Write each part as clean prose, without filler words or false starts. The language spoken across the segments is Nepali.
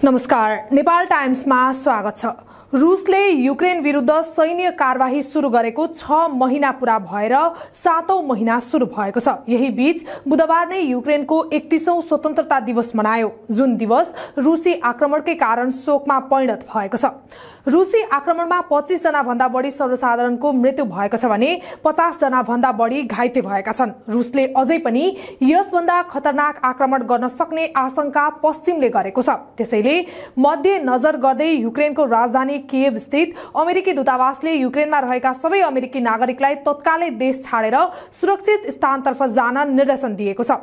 नमस्कार, नेपाल टाइम्समा स्वागत छ। रुसले युक्रेन विरुद्ध सैन्य कारबाही सुरु गरेको 6 महिना पूरा भएर 7औं महिना सुरु भएको छ। यही बीच बुधबार नै युक्रेनको 31औं स्वतन्त्रता दिवस मनायो, जुन दिवस रुसी आक्रमणकै कारण शोकमा परिणत भएको छ। रुसी आक्रमणमा 25 जना भन्दा बढी सर्वसाधारणको मृत्यु भएको छ भने 50 जना भन्दा बढी घाइते भएका छन्। रुसले अझै पनि यसभन्दा खतरनाक आक्रमण गर्न सक्ने आशंका पश्चिमले गरेको छ। त्यसैले मध्य नजर गर्दै युक्रेनको राजधानी किएभ स्थित अमेरिकी दूतावासले युक्रेनमा रहेका सबै अमेरिकी नागरिकलाई तत्कालै देश छाडेर सुरक्षित स्थानतर्फ जान निर्देशन दिएको छ।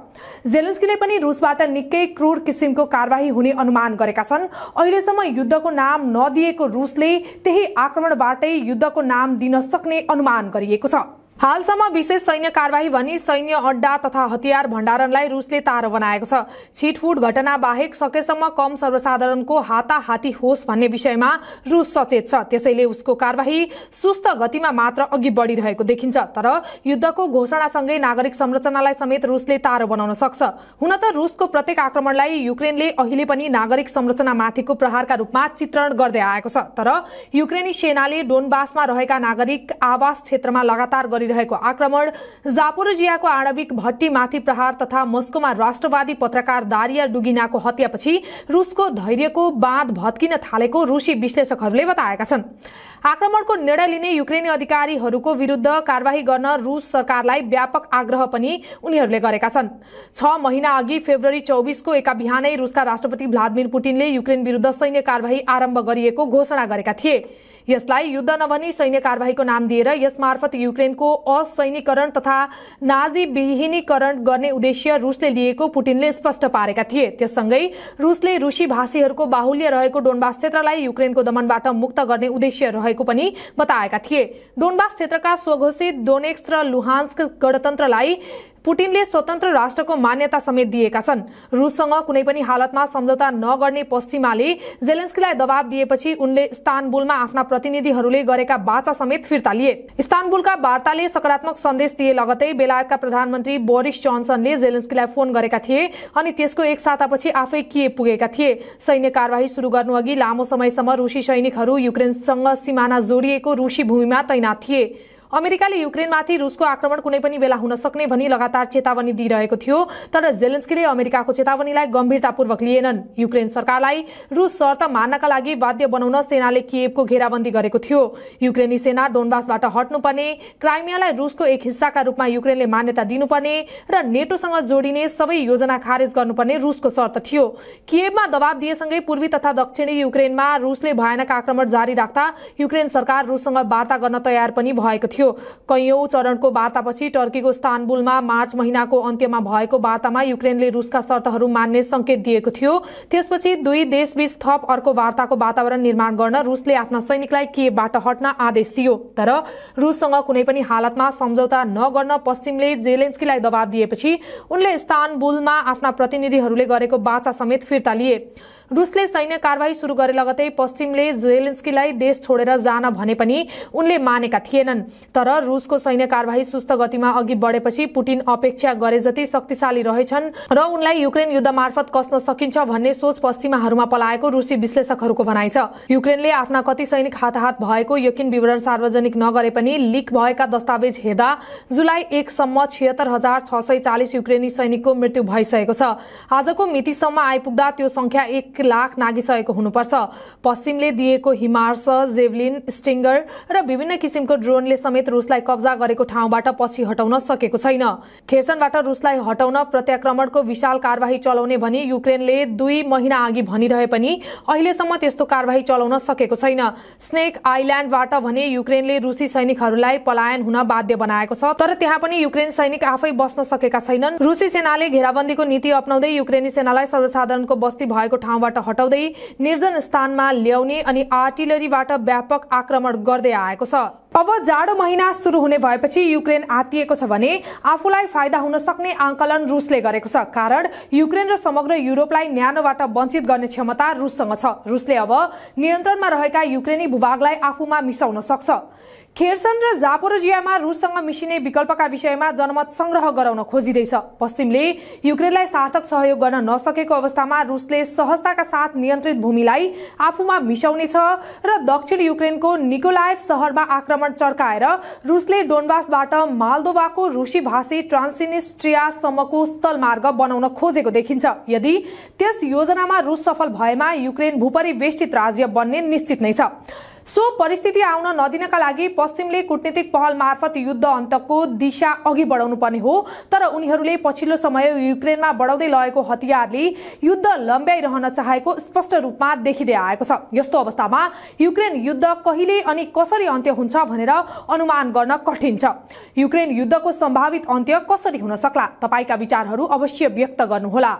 जेलेन्स्कीले पनि रुसबाट निकै क्रूर किसिमको कारबाही हुने अनुमान गरेका छन्। अहिलेसम्म युद्धको नाम नदिएको रुसले त्यही आक्रमणबाटै युद्धको नाम दिन सक्ने अनुमान गरिएको छ। हालसम्म विशेष सैन्य कारबाही भनी सैन्य अड्डा तथा हतियार भण्डारणलाई रुसले तारो बनाएको छ। छिटफुट घटना बाहेक सकेसम्म कम सर्वसाधारणको हाताहाती होस् भन्ने विषयमा रुस सचेत छ। त्यसैले उसको कारबाही सुस्त गतिमा मात्र अघि बढिरहेको देखिन्छ। तर युद्धको घोषणासँगै नागरिक संरचनालाई समेत रुसले तारो बनाउन सक्छ। हुन त रुसको प्रत्येक आक्रमणलाई युक्रेनले अहिले पनि नागरिक संरचनामाथिको प्रहारका रूपमा चित्रण गर्दै आएको छ। तर युक्रेनी सेनाले डोनबासमा रहेका नागरिक आवास क्षेत्रमा लगातार रहेको आक्रमण, जापोरोजियाको आणविक भट्टीमाथि प्रहार तथा मस्कोमा राष्ट्रवादी पत्रकार दारिया डुगिनाको हत्यापछि रुसको धैर्यको बाँध भत्किन थालेको रुसी विश्लेषकहरूले बताएका छन्। आक्रमणको निर्णय लिने युक्रेनी अधिकारीहरूको विरुद्ध कारबाही गर्न रुस सरकारलाई व्यापक आग्रह पनि उनीहरूले गरेका छन्। 6 महिना अघि फेब्रुअरी 24 को एका बिहानै रुसका राष्ट्रपति भ्लादिमिर पुटिनले युक्रेन विरुद्ध सैन्य कारबाही आरम्भ गरिएको घोषणा गरेका थिए। यसलाई युद्ध नभनी सैन्य कारबाहीको नाम दिएर यसमार्फत युक्रेनको असैनिकरण तथा नाजी विहीनीकरण गर्ने उद्देश्य रुसले लिएको पुटिनले स्पष्ट पारेका थिए। त्यससँगै रुसले रुसी भाषीहरूको बाहुल्य रहेको डोनबास क्षेत्रलाई युक्रेनको दमनबाट मुक्त गर्ने उद्देश्य रहेको पनि बताएका थिए। डोनबास क्षेत्रका स्वघोषित डोनेट्स्क र लुहान्स्क गणतन्त्रलाई पुटिनले स्वतन्त्र राष्ट्रको मान्यता समेत दिएका छन्। रुससँग कुनै पनि हालतमा सम्झौता नगर्ने पश्चिमाले जेलेन्स्कीलाई दबाब दिएपछि उनले इस्तानबुलमा आफ्ना प्रतिनिधिहरूले गरेका वाचा समेत फिर्ता लिए। इस्तानबुलका वार्ताले सकारात्मक सन्देश दिए लगतै बेलायतका प्रधानमन्त्री बोरिस जोन्सनले जेलेन्स्कीलाई फोन गरेका थिए अनि त्यसको एक सातापछि आफै किएभ पुगेका थिए। सैन्य कारबाही सुरु गर्नुअघि लामो समयसम्म रुसी सैनिकहरू युक्रेनसँग सिमाना जोडिएको रुसी भूमिमा तैनात थिए। अमेरिकाले युक्रेनमाथि रुसको आक्रमण कुनै पनि बेला हुन सक्ने भनी लगातार चेतावनी दिइरहेको थियो। तर जेलेन्स्कीले अमेरिकाको चेतावनीलाई गम्भीरतापूर्वक लिएनन्। युक्रेन सरकारलाई रुस शर्त मान्नका लागि बाध्य बनाउन सेनाले किएभको घेराबन्दी गरेको थियो। युक्रेनी सेना डोनबासबाट हट्नुपर्ने, क्राइमियालाई रुसको एक हिस्साका रूपमा युक्रेनले मान्यता दिनुपर्ने र नेटोसँग जोडिने सबै योजना खारेज गर्नुपर्ने रुसको शर्त थियो। किएभमा दबाब दिएसँगै पूर्वी तथा दक्षिणी युक्रेनमा रुसले भयानक आक्रमण जारी राख्दा युक्रेन सरकार रुससँग वार्ता गर्न तयार पनि भएको थियो। कैयौं चरणको वार्तापछि टर्कीको इस्तानबुलमा मार्च महिनाको अन्त्यमा भएको वार्तामा युक्रेनले रुसका शर्तहरू मान्ने संकेत दिएको थियो। त्यसपछि दुई देशबीच थप अर्को वार्ताको वातावरण निर्माण गर्न रुसले आफ्ना सैनिकलाई किएभबाट हट्न आदेश दियो। तर रुससँग कुनै पनि हालतमा सम्झौता नगर्न पश्चिमले जेलेन्स्कीलाई दबाब दिएपछि उनले इस्तानबुलमा आफ्ना प्रतिनिधिहरूले गरेको वाचा समेत फिर्ता लिए। रुसले सैन्य कारबाही सुरु गरे लगतै पश्चिमले जेलेन्स्कीलाई देश छोडेर जान भने पनि उनले मानेका थिएनन्। तर रुसको सैन्य कारबाही सुस्त गतिमा अघि बढेपछि पुटिन अपेक्षा गरे जति शक्तिशाली रहेछन् र उनलाई युक्रेन युद्ध मार्फत कस्न सकिन्छ भन्ने सोच पश्चिमाहरूमा पलाएको रुसी विश्लेषकहरूको भनाइ छ। युक्रेनले आफ्ना कति सैनिक हाताहात भएको यकिन विवरण सार्वजनिक नगरे पनि लिक भएका दस्तावेज हेर्दा जुलाई 1 सम्म 76,640 युक्रेनी सैनिकको मृत्यु भइसकेको छ। आजको मितिसम्म आइपुग्दा त्यो संख्या 1 लाख नागिसकेको हुनुपर्छ। पश्चिमले दिएको हिमार्स, जेभलिन, स्टिंगर र विभिन्न किसिमको ड्रोनले समेत रुसलाई कब्जा गरेको ठाउँबाट पछि हटाउन सकेको छैन। खेर्सनबाट रुसलाई हटाउन प्रत्याक्रमणको विशाल कारबाही चलाउने भनी युक्रेनले 2 महिना अघि भनिरहे पनि अहिलेसम्म त्यस्तो कारबाही चलाउन सकेको छैन। स्नेक आइल्यान्डबाट भने युक्रेनले रुसी सैनिकहरूलाई पलायन हुन बाध्य बनाएको छ। तर त्यहाँ पनि युक्रेनी सैनिक आफै बस्न सकेका छैनन्। रुसी सेनाले घेराबन्दीको नीति अपनाउँदै युक्रेनी सेनालाई सर्वसाधारणको बस्ती भएको ठाउँबाट हटाउँदै निर्जन स्थानमा ल्याउने अनि आर्टिलरीबाट व्यापक आक्रमण गर्दै आएको छ। अब जाडो महिना सुरु हुने भएपछि युक्रेन आत्तिएको छ भने आफूलाई फाइदा हुन सक्ने आंकलन रुसले गरेको छ। कारण युक्रेन र समग्र युरोपलाई न्यानोबाट वञ्चित गर्ने क्षमता रुससँग छ। रुसले अब नियन्त्रणमा रहेका युक्रेनी भूभागलाई आफूमा मिसाउन सक्छ। खेर्सन र जापोरोजियामा रुससँग मिसिने विकल्पका विषयमा जनमत संग्रह गराउन खोजिँदैछ। पश्चिमले युक्रेनलाई सार्थक सहयोग गर्न नसकेको अवस्थामा रुसले सहजताका साथ नियन्त्रित भूमिलाई आफूमा मिसाउनेछ र दक्षिण युक्रेनको निकोलाएभ शहरमा आक्रमण चर्काएर रुसले डोनबासबाट माल्दोभाको रुसी भाषी ट्रान्सनिस्ट्रियासम्मको स्थलमार्ग बनाउन खोजेको देखिन्छ। यदि त्यस योजनामा रुस सफल भएमा युक्रेन भूपरिवेष्टित राज्य बन्ने निश्चित नै छ। सो परिस्थिति आउन नदिनका लागि पश्चिमले कूटनीतिक पहल मार्फत युद्ध अन्तको दिशा अघि बढाउनु पर्ने हो। तर उनीहरूले पछिल्लो समय युक्रेनमा बढाउँदै लगेको हतियारले युद्ध लम्ब्याइरहन चाहेको स्पष्ट रूपमा देखिँदै आएको छ। यस्तो अवस्थामा युक्रेन युद्ध कहिले अनि कसरी अन्त्य हुन्छ भनेर अनुमान गर्न कठिन छ। युक्रेन युद्धको सम्भावित अन्त्य कसरी हुन सक्ला? तपाईका विचारहरू अवश्य व्यक्त गर्नुहोला।